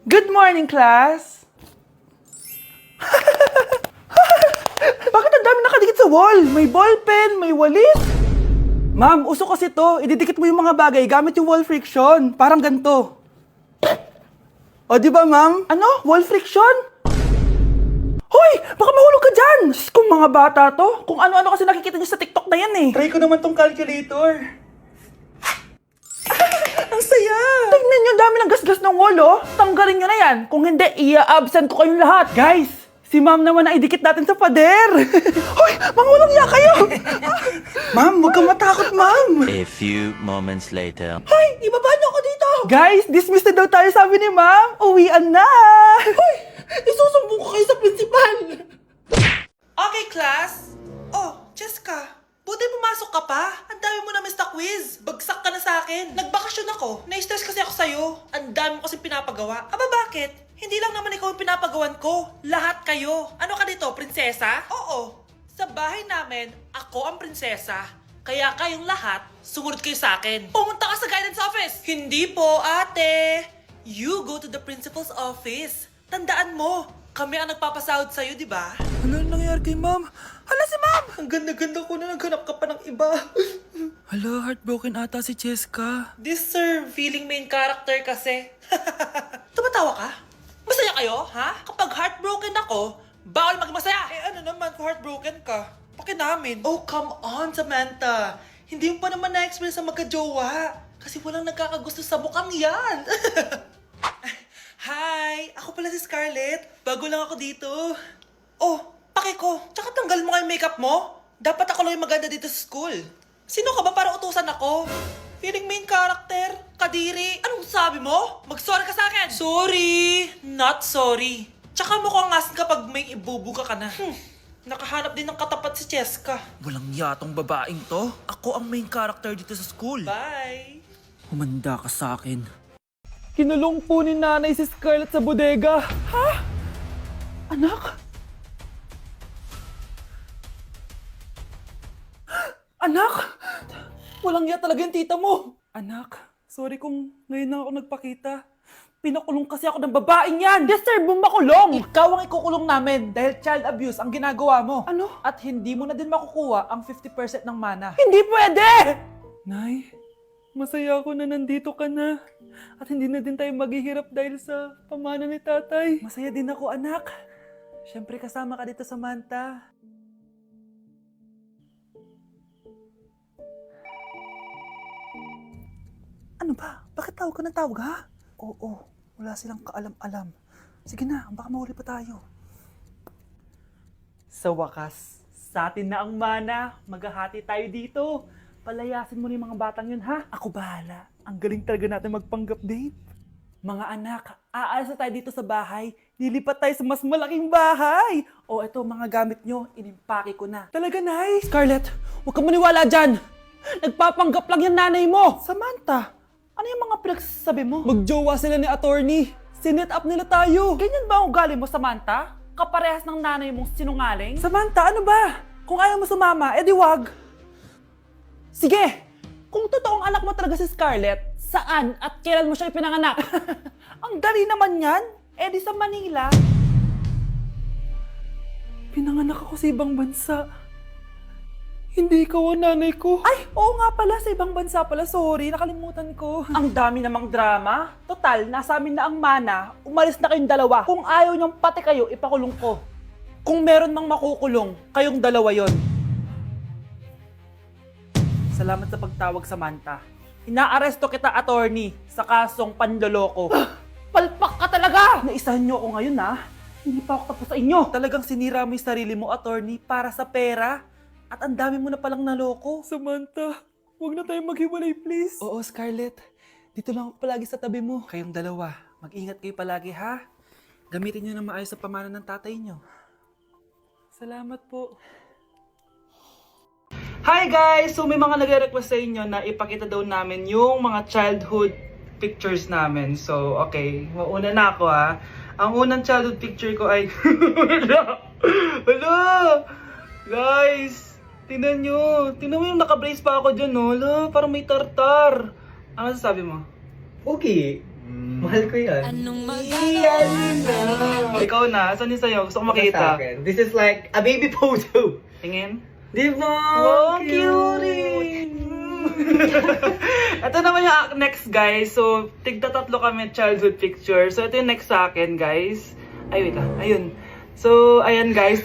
Good morning, class! Bakit ang dami nakadikit sa wall? May ballpen, may walis. Ma'am, uso kasi to. Ididikit mo yung mga bagay gamit yung wall friction. Parang ganito. O, di ba, ma'am? Ano? Wall friction? Hoy! Baka mahulog ka dyan! Kung mga bata to, kung ano-ano kasi nakikita niyo sa TikTok na yan eh. Try ko naman tong calculator. Ang saya! Tingnan nyo, dami ng gasgas ng wall, oh. Tanggalin nyo na yan. Kung hindi, i-absent ko kayong lahat. Guys, si ma'am naman ang idikit natin sa pader. Hoy, mangulong niya kayo! Ma'am, huwag kang matakot, ma'am. A few moments later. Hoy, ibaba niyo ako dito. Guys, dismiss na daw tayo, sabi ni ma'am. Uwian na. Hoy, isusumbong ko kayo sa principal. Okay, class. Oh, Jessica. Buti pumasok ka pa. Ang dami mo na miss na quiz. Bagsak ka na sa akin. Nagbakasyon ako. Na-stress kasi ako sa'yo. Ang dami mo kasi pinapagawa. Aba, bakit? Hindi lang naman ikaw ang pinapagawan ko. Lahat kayo. Ano ka dito, prinsesa? Oo. Sa bahay namin, ako ang prinsesa. Kaya kayong lahat, sumunod kayo sa akin. Pumunta ka sa guidance office. Hindi po, ate. You go to the principal's office. Tandaan mo, kami ang nagpapasahod sa'yo, di ba? Ano nangyayari kay ma'am? Hala si ma'am! Ang ganda-ganda ko na naghanap ka pa ng iba. Hala, heartbroken ata si Cheska. This sir, feeling main character kasi. Tumatawa ka? Masaya kayo, ha? Kapag heartbroken ako, bawal maging masaya. Eh ano naman kung heartbroken ka? Pakinamin. Oh, come on, Samantha. Hindi mo pa naman na-experience sa magka-jowa. Kasi walang nagkakagusto sa mukhang yan. Hi! Ako pala si Scarlett. Bago lang ako dito. Oh, pake ko. Tsaka tanggal mo nga yung makeup mo. Dapat ako lang yung maganda dito sa school. Sino ka ba para utusan ako? Feeling main character? Kadiri? Anong sabi mo? Mag-sorry ka sa akin! Sorry! Not sorry. Tsaka mukhang asin kapag may ibubuga ka na. Nakahanap din ng katapat si Cheska. Walang yatong babaeng to. Ako ang main character dito sa school. Bye! Humanda ka sa akin. Kinulong po ni nanay si Scarlett sa bodega. Ha? Anak? Anak? Walang iya talaga yung tita mo. Anak, sorry kung ngayon na ako nagpakita. Pinakulong kasi ako ng babaeng yan. Deserve mong makulong. Ikaw ang ikukulong namin dahil child abuse ang ginagawa mo. Ano? At hindi mo na din makukuha ang 50% ng mana. Hindi pwede! Nay, masaya ako na nandito ka na. At hindi na din tayo maghihirap dahil sa pamana ni tatay. Masaya din ako, anak. Siyempre kasama ka dito, Samantha. Ano ba? Bakit tawag ka ng tawag, ha? Oo, wala silang kaalam-alam. Sige na, baka mahuli pa tayo. Sa wakas, sa atin na ang mana. Maghahati tayo dito. Palayasin mo na yung mga batang yun, ha? Ako bahala. Ang galing talaga natin magpanggap, babe. Mga anak, aalis na tayo dito sa bahay. Lilipat tayo sa mas malaking bahay. O eto, mga gamit nyo, inimpake ko na. Talaga, nice. Scarlett, huwag kang maniwala dyan. Nagpapanggap lang yung nanay mo. Samantha, ano yung mga pinagsasabi mo? Magjowa sila ni attorney. Sinet up nila tayo. Ganyan ba ang ugali mo, Samantha? Kaparehas ng nanay mong sinungaling? Samantha, ano ba? Kung ayaw mo sumama, edi wag. Sige! Kung totoong anak mo talaga si Scarlett, saan at kailan mo siya ipinanganak? Ang dali naman yan. Edi sa Manila. Pinanganak ako sa ibang bansa. Hindi ikaw ang nanay ko. Ay, oo nga pala, sa ibang bansa pala. Sorry, nakalimutan ko. Ang dami namang drama. Total, nasa amin na ang mana. Umalis na kayong dalawa. Kung ayaw niyong pati kayo, ipakulong ko. Kung meron mang makukulong, kayong dalawa yon. Salamat sa pagtawag, Samantha. Inaaresto kita, attorney, sa kasong panloloko. Palpak ka talaga! Naisahan niyo ako ngayon, ha? Hindi pa ako tapos sa inyo. Talagang sinira mo yung sarili mo, attorney, para sa pera. At ang dami mo na palang naloko. Samantha, huwag na tayong maghiwalay, please. Oo, Scarlett. Dito lang ako palagi sa tabi mo. Kayong dalawa, mag-ingat kayo palagi, ha? Gamitin niyo na maayos sa pamana ng tatay niyo. Salamat po. Hi guys! So may mga nagre-request sa inyo na ipakita daw namin yung mga childhood pictures namin. So, okay. Mauna na ako, ha? Ang unang childhood picture ko ay... Hala! Guys! Tingnan nyo. Tingnan mo yung naka-brace pa ako dyan, no? Hala, parang may tartar. Ano sasabi mo? Okay. Mahal ko yan. Ikaw na, saan yung sa'yo? Gusto ko Sa makita. akin. This is like a baby photo. Tingin. Di ba? Wow, cute! Ito naman yung next, guys. So, tigda tatlo kami childhood picture. So, ito yung next sa akin, guys. Ay, wait lang. Ayun. So, ayan, guys.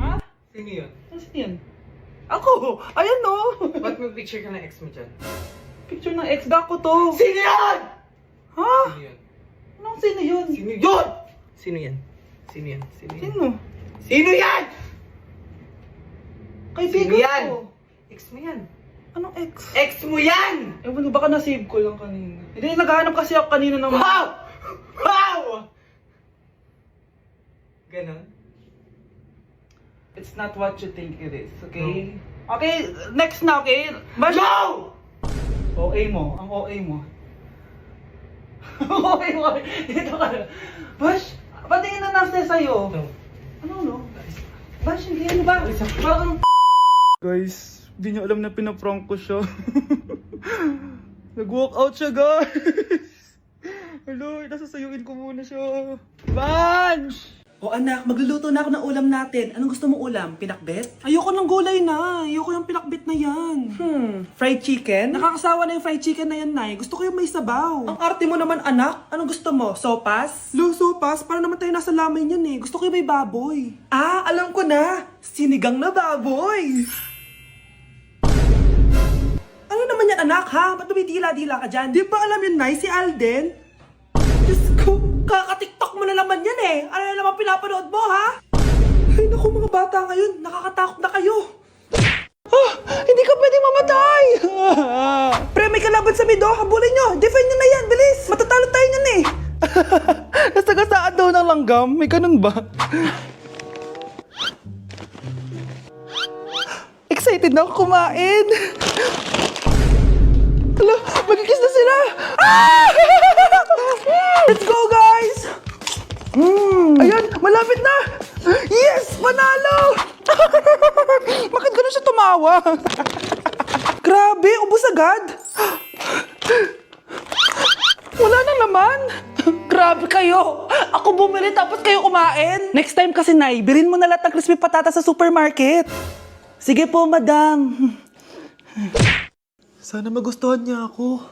Ha? Sino yun? Sino yun? Ako! Ayan, no! Ba't may picture ka ng ex mo dyan? Picture ng ex ko to. Sino yun? Ha? Sino yun? Anong sino yun? Sino yun? Sino yan? Sino yan? Sino yan? Sino? Sino yan? Kaibigan Sino yan? ko. Ex mo yan. Anong ex? Ex mo yan! Ewan ko, baka na-save ko lang kanina. Hindi, naghahanap kasi ako kanina ng... Wow! Wow! Ganon? It's not what you think it is, okay? Okay, next na, okay? Bash! No! OA mo, ang OA mo. OA mo, dito ka na. Bash, patingin na nasa sa'yo. No. Ano? Bash, hindi ano ba? Parang... Guys, hindi niyo alam na pinaprank ko siya. Nag-walk out siya, guys. Hello, nasasayuin ko muna siya. Bansh! O anak, magluluto na ako ng ulam natin. Anong gusto mong ulam? Pinakbet? Ayoko ng gulay na. Ayoko yung pinakbet na yan. Fried chicken? Nakakasawa na yung fried chicken na yan, Nay. Gusto ko yung may sabaw. Ang arte mo naman, anak. Anong gusto mo? Sopas? Sopas? Para naman tayo nasa lamay yan eh. Gusto ko yung may baboy. Ah, alam ko na. Sinigang na baboy. Ano naman yan, anak, ha? Ba't tumitila-dila ka dyan? Di ba alam yun, Nay? Si Alden? Diyos ko, kaka-tiktok mo na naman yan eh. Ano na naman pinapanood mo, ha? Ay, naku mga bata ngayon, nakakatakot na kayo. Hindi ka pwedeng mamatay! Pre, may kalaban sa mido, habulin nyo. Defend nyo na yan, bilis. Matatalo tayo nyan eh. Nasagasaan daw ng langgam, may ganun ba? Excited na ako kumain. Hala, magkikiss na sila! Ah! Let's go, guys! Ayan, malapit na! Yes! Manalo! Bakit gano'n siya tumawa? Grabe, ubos agad! Wala na naman! Grabe kayo! Ako bumili tapos kayo kumain! Next time kasi, Nay, bilhin mo na lahat ng crispy patata sa supermarket! Sige po, madam! Sana magustuhan niya ako.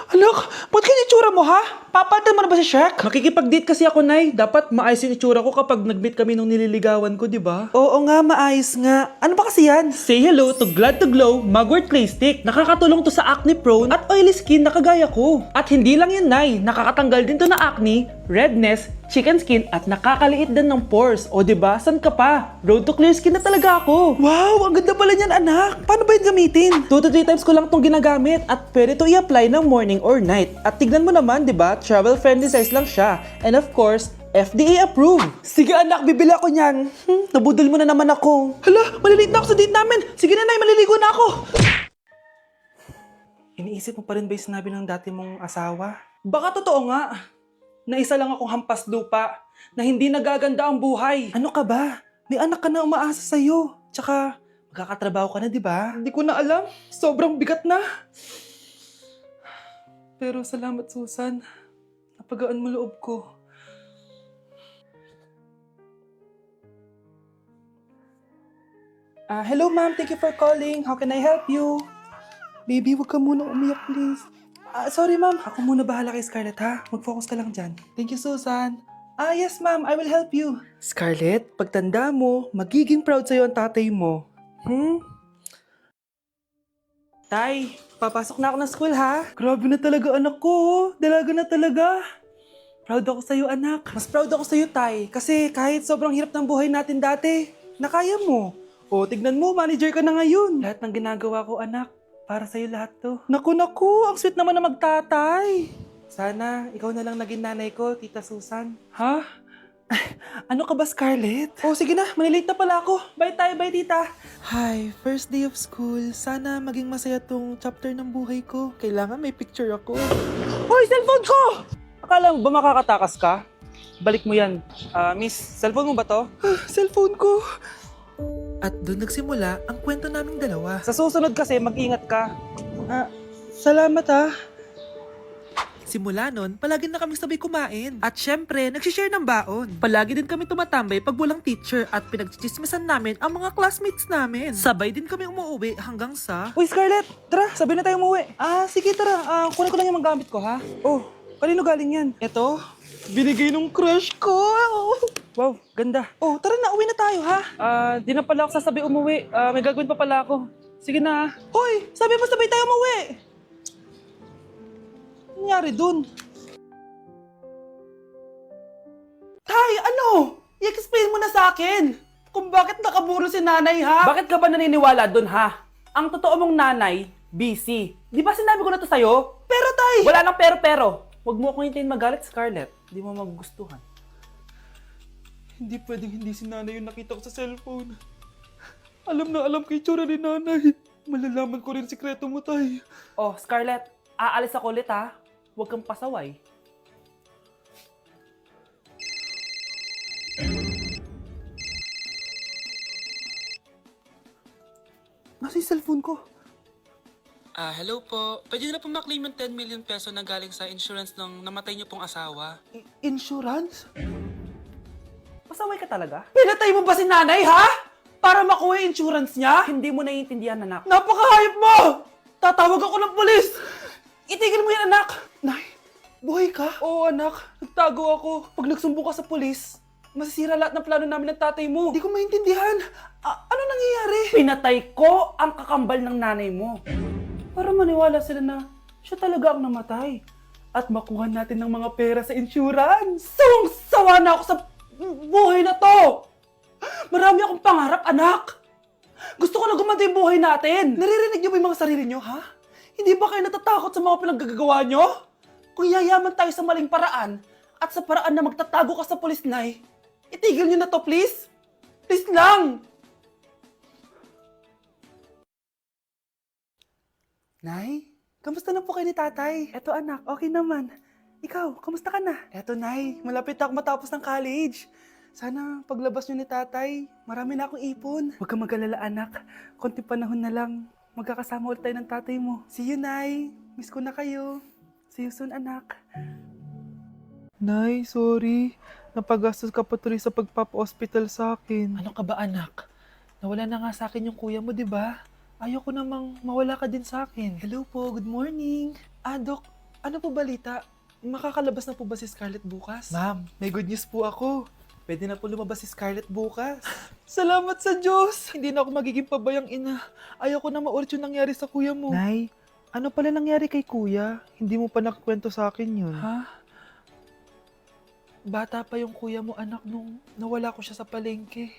Anak, ba't kaya itsura mo, ha? Papalitan mo na ba si Shrek? Makikipag-date kasi ako, Nay. Dapat maayos yung itsura ko kapag nag-meet kami nung nililigawan ko, di ba? Oo nga, maayos nga. Ano ba kasi yan? Say hello to Glad to Glow Mugwort Clay Stick. Nakakatulong to sa acne-prone at oily skin na kagaya ko. At hindi lang yun, Nay. Nakakatanggal din to na acne, redness, chicken skin at nakakaliit din ng pores. O di ba? San ka pa? Road to clear skin na talaga ako. Wow, ang ganda pala niyan, anak. Paano ba yun gamitin? 2 to 3 times ko lang tong ginagamit at pwede to i-apply ng morning or night. At tignan mo naman, di ba? Travel friendly size lang siya. And of course, FDA approved. Sige anak, bibili ako niyan. Nabudol mo na naman ako. Hala, malilate na ako sa date namin. Sige na, Nay, maliligo na ako. Iniisip mo pa rin ba yung sinabi ng dati mong asawa? Baka totoo nga. Na isa lang akong hampas lupa. Na hindi nagaganda ang buhay. Ano ka ba? May anak ka na umaasa sa'yo. Tsaka, magkakatrabaho ka na, di ba? Hindi ko na alam. Sobrang bigat na. Pero salamat, Susan. Napagaan mo loob ko. Hello, ma'am. Thank you for calling. How can I help you? Baby, wag ka muna umiyak, please. Sorry, ma'am. Ako muna bahala kay Scarlett, ha? Mag-focus ka lang dyan. Thank you, Susan. Yes, ma'am. I will help you. Scarlett, pagtanda mo, magiging proud sa'yo ang tatay mo. Tay, papasok na ako ng school, ha? Grabe na talaga, anak ko. Dalaga na talaga. Proud ako sa'yo, anak. Mas proud ako sa'yo, Tay. Kasi kahit sobrang hirap ng buhay natin dati, nakaya mo. O, tignan mo, manager ka na ngayon. Lahat ng ginagawa ko, anak, para sa'yo lahat to. Naku, ang sweet naman na magtatay. Sana, ikaw na lang naging nanay ko, Tita Susan. Ha? Ano ka ba, Scarlett? Oh, sige na, manilate na pala ako. Bye tayo, bye, Tita. Hi, first day of school. Sana maging masaya tong chapter ng buhay ko. Kailangan may picture ako. Hoy, cellphone ko! Akala mo ba makakatakas ka? Balik mo yan. Miss, cellphone mo ba to? Cellphone ko. At doon nagsimula ang kwento naming dalawa. Sa susunod kasi, mag-ingat ka. Salamat, ha. Simula nun, palagi na kami sabay kumain. At syempre, nagsishare ng baon. Palagi din kami tumatambay pag walang teacher at pinagchichismisan namin ang mga classmates namin. Sabay din kami umuwi hanggang sa... Uy, Scarlett! Tara, sabay na tayo umuwi. Sige, tara. Kunin ko lang yung mga gamit ko, ha? Oh, kanino galing yan? Eto, binigay nung crush ko. Wow, ganda. Oh, tara na, uwi na tayo, ha? Di na pala ako sasabi umuwi. May gagawin pa pala ako. Sige na. Hoy, sabi mo sabay tayo umuwi. Ano nangyari dun? Tay, ano? I-explain mo na sa akin kung bakit nakaburo si nanay, ha? Bakit ka ba naniniwala dun, ha? Ang totoo mong nanay, busy. Di ba sinabi ko na to sa'yo? Pero, tay! Wala nang pero. Huwag mo akong hintayin magalit, Scarlett. Di mo magugustuhan. Hindi pwedeng hindi si nanay yung nakita ko sa cellphone. Alam na alam kay tsura ni nanay. Malalaman ko rin sikreto mo, tay. Oh, Scarlett, aalis ako ulit, ha? Huwag kang pasaway. Nasa yung cellphone ko? Hello po. Pwede na po maklaim yung 10 million peso na galing sa insurance ng namatay niyo pong asawa. Insurance? Pasaway ka talaga? Pinatay mo ba si nanay, ha? Para makuha yung insurance niya? Hindi mo naiintindihan, anak. Napakahayop mo! Tatawag ako ng polis! Itigil mo yan, anak! Nay, buhay ka? Oo, anak. Nagtago ako. Pag nagsumbong ka sa polis, masisira lahat ng plano namin ng tatay mo. Hindi ko maintindihan. Ano nangyayari? Pinatay ko ang kakambal ng nanay mo. Para maniwala sila na siya talaga ang namatay. At makuha natin ng mga pera sa insurance. Sawang-sawa na ako sa buhay na to. Marami akong pangarap, anak. Gusto ko na gumanda yung buhay natin. Naririnig niyo ba yung mga sarili niyo, ha? Hindi ba kayo natatakot sa mga pinaggagawa niyo? Kung yayaman tayo sa maling paraan at sa paraan na magtatago ka sa polis, Nay, itigil niyo na to, please. Please lang. Nay, kamusta na po kayo ni tatay? Eto anak, okay naman. Ikaw, kamusta ka na? Eto Nay, malapit ako matapos ng college. Sana paglabas niyo ni tatay, marami na akong ipon. Huwag kang mag-alala anak, konti panahon na lang. Magkakasama ulit tayo ng tatay mo. See you, Nay. Miss ko na kayo. See you soon, anak. Nay, sorry. Napagastos ka pa tuloy sa pagpapa-hospital sa akin. Ano ka ba, anak? Nawala na nga sa akin yung kuya mo, di ba? Ayoko namang mawala ka din sa akin. Hello po, good morning. Dok, ano po balita? Makakalabas na po ba si Scarlett bukas? Ma'am, may good news po ako. Pwede na po lumabas si Scarlett bukas. Salamat sa Diyos! Hindi na ako magiging pabayang ina. Ayoko na maulit yung nangyari sa kuya mo. Nay, ano pala nangyari kay kuya? Hindi mo pa nakakwento sa akin yun. Ha? Bata pa yung kuya mo, anak, nung nawala ko siya sa palengke.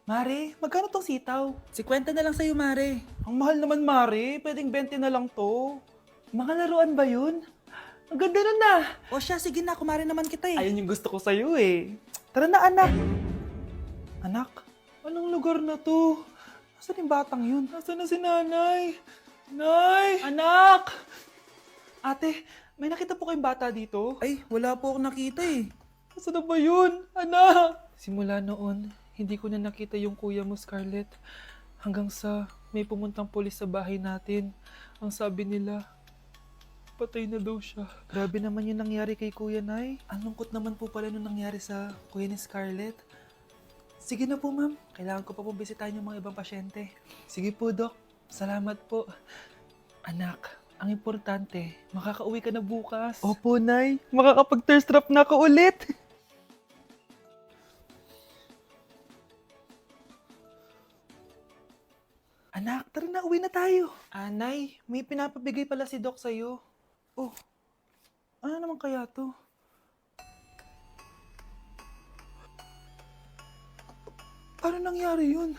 Mare, magkano tong sitaw? 50 na lang sa'yo, Mare. Ang mahal naman, Mare. Pwedeng 20 na lang to. Mga laruan ba yun? Ang ganda nun na. O siya, sige na. Kumare naman kita eh. Ayun yung gusto ko sa'yo eh. Tara na, anak. Anak, anong lugar na to? Nasaan yung batang yun? Nasaan na si nanay? Nay! Anak! Ate, may nakita po kayong bata dito? Ay, wala po akong nakita eh. Nasaan na ba yun? Anak! Simula noon, hindi ko na nakita yung kuya mo, Scarlett. Hanggang sa may pumuntang pulis sa bahay natin. Ang sabi nila, patay na daw siya. Grabe naman yung nangyari kay Kuya Nay. Ang lungkot naman po pala nung nangyari sa kuya ni Scarlett. Sige na po, ma'am. Kailangan ko pa pong bisitahin yung mga ibang pasyente. Sige po, Dok. Salamat po. Anak, ang importante, makakauwi ka na bukas. Opo, Nay. Makakapag-thirst trap na ako ulit. Anak, tara na, uwi na tayo. Nay, may pinapabigay pala si Doc sa'yo. Oh, ano naman kaya to? Paano nangyari yun?